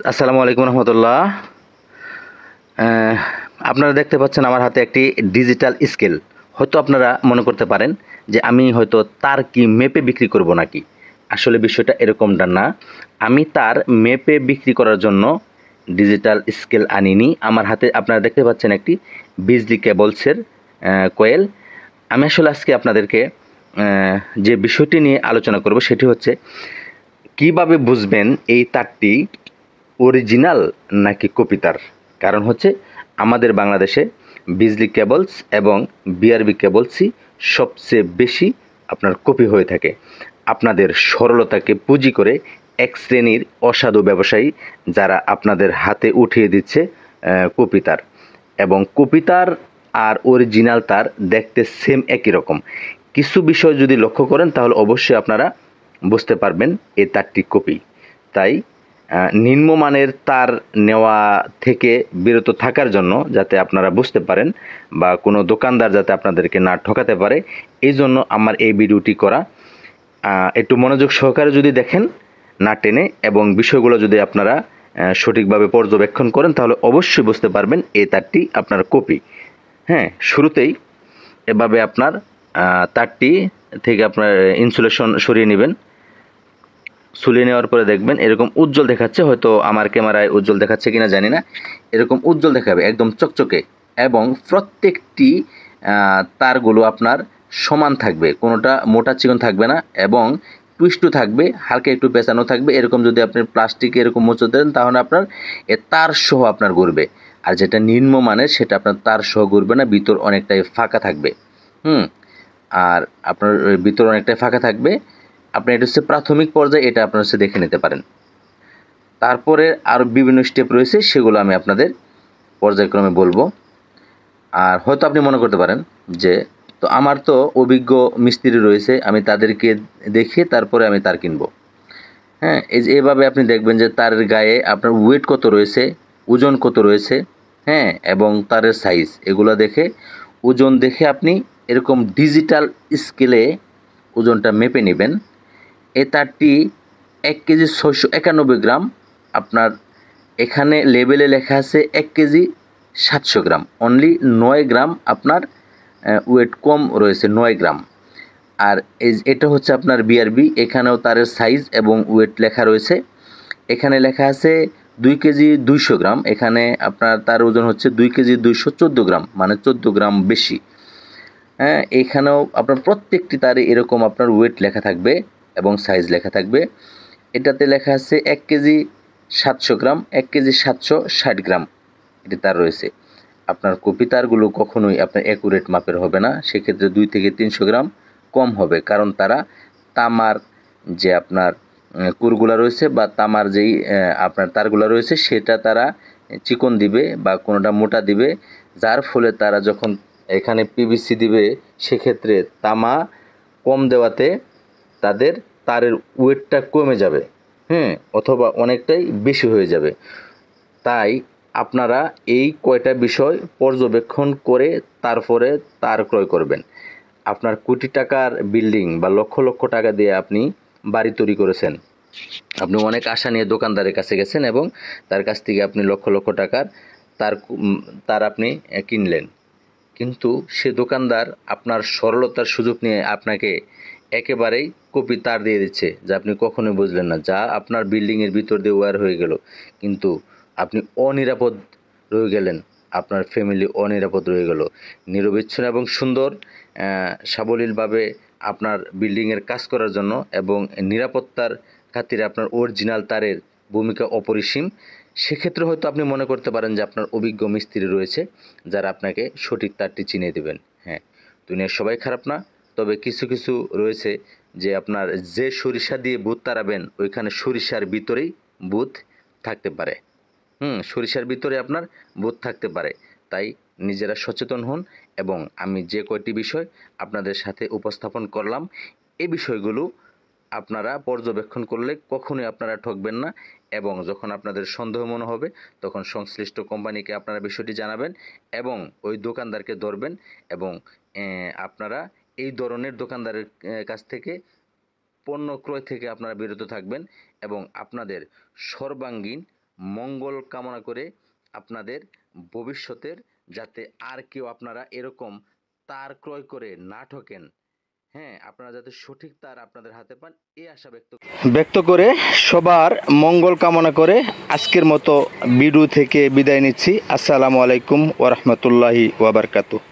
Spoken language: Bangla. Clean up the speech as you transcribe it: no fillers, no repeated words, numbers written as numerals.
আসসালামু আলাইকুম রহমতুল্লাহ। আপনারা দেখতে পাচ্ছেন আমার হাতে একটি ডিজিটাল স্কেল। হয়তো আপনারা মনে করতে পারেন যে আমি হয়তো তার কি মেপে বিক্রি করব নাকি। আসলে বিষয়টা এরকমটা না। আমি তার মেপে বিক্রি করার জন্য ডিজিটাল স্কেল আনিনি। আমার হাতে আপনারা দেখতে পাচ্ছেন একটি বিজলি কেবলসের কয়েল। আমি আসলে আজকে আপনাদেরকে যে বিষয়টি নিয়ে আলোচনা করব সেটি হচ্ছে কিভাবে বুঝবেন এই তারটি অরিজিনাল নাকি কপি তার। কারণ হচ্ছে আমাদের বাংলাদেশে বিজলি কেবলস এবং বিআরবি কেবলসই সবচেয়ে বেশি আপনার কপি হয়ে থাকে। আপনাদের সরলতাকে পুঁজি করে এক শ্রেণীর অসাধু ব্যবসায়ী যারা আপনাদের হাতে উঠিয়ে দিচ্ছে কপি তার, এবং কপি তার আর অরিজিনাল তার দেখতে সেম একই রকম। কিছু বিষয় যদি লক্ষ্য করেন তাহলে অবশ্যই আপনারা বুঝতে পারবেন এই তারটি কপি। তাই নিম্নমানের তার নেওয়া থেকে বিরত থাকার জন্য, যাতে আপনারা বুঝতে পারেন বা কোনো দোকানদার যাতে আপনাদেরকে না ঠকাতে পারে, এই জন্য আমার এই ভিডিওটি করা। একটু মনোযোগ সহকারে যদি দেখেন, না টেনে, এবং বিষয়গুলো যদি আপনারা সঠিকভাবে পর্যবেক্ষণ করেন তাহলে অবশ্যই বুঝতে পারবেন এই তারটি আপনার কপি। হ্যাঁ, শুরুতেই এভাবে আপনার তারটি থেকে আপনার ইনসুলেশন সরিয়ে নেবেন। সুলিয়ে নেওয়ার পরে দেখবেন এরকম উজ্জ্বল দেখাচ্ছে, হয়তো আমার ক্যামেরায় উজ্জ্বল দেখাচ্ছে কিনা জানি না, এরকম উজ্জ্বল দেখাবে একদম চকচকে, এবং প্রত্যেকটি তারগুলো আপনার সমান থাকবে, কোনোটা মোটা চিকন থাকবে না, এবং টুইস্টও থাকবে, হালকা একটু পেঁচানো থাকবে। এরকম যদি আপনি প্লাস্টিকে এরকম মুচো দেন তাহলে আপনার এ তার সহ আপনার ঘুরবে। আর যেটা নিম্নমানের সেটা আপনার তার সহ ঘুরবে না, ভিতর অনেকটাই ফাঁকা থাকবে। আর আপনার ভিতর অনেকটাই ফাঁকা থাকবে। আপনি এটা হচ্ছে প্রাথমিক পর্যায়ে, এটা আপনার হচ্ছে দেখে নিতে পারেন। তারপরে আরও বিভিন্ন স্টেপ রয়েছে, সেগুলো আমি আপনাদের পর্যায়ক্রমে বলবো। আর হয়তো আপনি মনে করতে পারেন যে তো আমার তো অভিজ্ঞ মিস্ত্রি রয়েছে, আমি তাদেরকে দেখে তারপরে আমি তার কিনবো। হ্যাঁ, এই যে এভাবে আপনি দেখবেন যে তারের গায়ে আপনার ওয়েট কত রয়েছে, ওজন কত রয়েছে, হ্যাঁ, এবং তারের সাইজ, এগুলো দেখে ওজন দেখে আপনি এরকম ডিজিটাল স্কেলে ওজনটা মেপে নেবেন। এই তারটি 1 কেজি 691 গ্রাম। আপনার এখানে লেবেলে লেখা আছে 1 কেজি 700 গ্রাম, অনলি 9 গ্রাম আপনার ওয়েট কম রয়েছে, 9 গ্রাম। আর এটা হচ্ছে আপনার বিআরবি, এখানেও তারের সাইজ এবং ওয়েট লেখা রয়েছে। এখানে লেখা আছে 2 কেজি 200 গ্রাম, এখানে আপনার তার ওজন হচ্ছে 2 কেজি 214 গ্রাম, মানে 14 গ্রাম বেশি। হ্যাঁ, এখানেও আপনার প্রত্যেকটি তারে এরকম আপনার ওয়েট লেখা থাকবে এবং সাইজ লেখা থাকবে। এটাতে লেখা আছে 1 কেজি 700 গ্রাম, 1 কেজি 760 গ্রাম এটি তার রয়েছে। আপনার কপি তারগুলো কখনোই আপনার অ্যাকুরেট মাপের হবে না, সেক্ষেত্রে 2 থেকে 300 গ্রাম কম হবে, কারণ তারা তামার যে আপনার কুরগুলা রয়েছে বা তামার যেই আপনার তারগুলা রয়েছে সেটা তারা চিকন দিবে বা কোনোটা মোটা দিবে, যার ফলে তারা যখন এখানে পিভিসি দিবে সেক্ষেত্রে তামা কম দেওয়াতে তাদের তারের ওয়েটটা কমে যাবে, হ্যাঁ, অথবা অনেকটাই বেশি হয়ে যাবে। তাই আপনারা এই কয়টা বিষয় পর্যবেক্ষণ করে তারপরে তার ক্রয় করবেন। আপনার কোটি টাকার বিল্ডিং বা লক্ষ লক্ষ টাকা দিয়ে আপনি বাড়ি তৈরি করেছেন, আপনি অনেক আশা নিয়ে দোকানদারের কাছে গেছেন এবং তার কাছ থেকে আপনি লক্ষ লক্ষ টাকার তার তার আপনি কিনলেন, কিন্তু সে দোকানদার আপনার সরলতার সুযোগ নিয়ে আপনাকে একেবারেই কপি তার দিয়ে দিচ্ছে, যা আপনি কখনোই বুঝলেন না, যা আপনার বিল্ডিংয়ের ভিতর দিয়ে ওয়্যার হয়ে গেল, কিন্তু আপনি অনিরাপদ রয়ে গেলেন, আপনার ফ্যামিলি অনিরাপদ রয়ে গেল। নিরবিচ্ছিন্ন এবং সুন্দর সাবলীলভাবে আপনার বিল্ডিংয়ের কাজ করার জন্য এবং নিরাপত্তার খাতিরে আপনার অরিজিনাল তারের ভূমিকা অপরিসীম। সেক্ষেত্রে হয়তো আপনি মনে করতে পারেন যে আপনার অভিজ্ঞ মিস্ত্রি রয়েছে যারা আপনাকে সঠিক তারটি চিনিয়ে দেবেন। হ্যাঁ, দুনিয়ার সবাই খারাপ না, তবে কিছু কিছু রয়েছে যে আপনার যে সরিষা দিয়ে ভূত তাড়াবেন ওইখানে সরিষার ভিতরেই ভূত থাকতে পারে। সরিষার ভিতরে আপনার ভূত থাকতে পারে। তাই নিজেরা সচেতন হন, এবং আমি যে কয়টি বিষয় আপনাদের সাথে উপস্থাপন করলাম এই বিষয়গুলো আপনারা পর্যবেক্ষণ করলে কখনোই আপনারা ঠকবেন না, এবং যখন আপনাদের সন্দেহ মনে হবে তখন সংশ্লিষ্ট কোম্পানিকে আপনারা বিষয়টি জানাবেন এবং ওই দোকানদারকে ধরবেন, এবং আপনারা এই ধরনের দোকানদারের কাছ থেকে পণ্য ক্রয় থেকে আপনারা বিরত থাকবেন, এবং আপনাদের সর্বাঙ্গীন মঙ্গল কামনা করে আপনাদের ভবিষ্যতের যাতে আর কেউ আপনারা এরকম তার ক্রয় করে না ঠকেন, হ্যাঁ, আপনারা যাতে সঠিক তার আপনাদের হাতে পান এই আশা ব্যক্ত করে সবার মঙ্গল কামনা করে আজকের মতো ভিডিও থেকে বিদায় নিচ্ছি। আসসালামু আলাইকুম ওয়া রাহমাতুল্লাহি ওয়া বারাকাতুহু।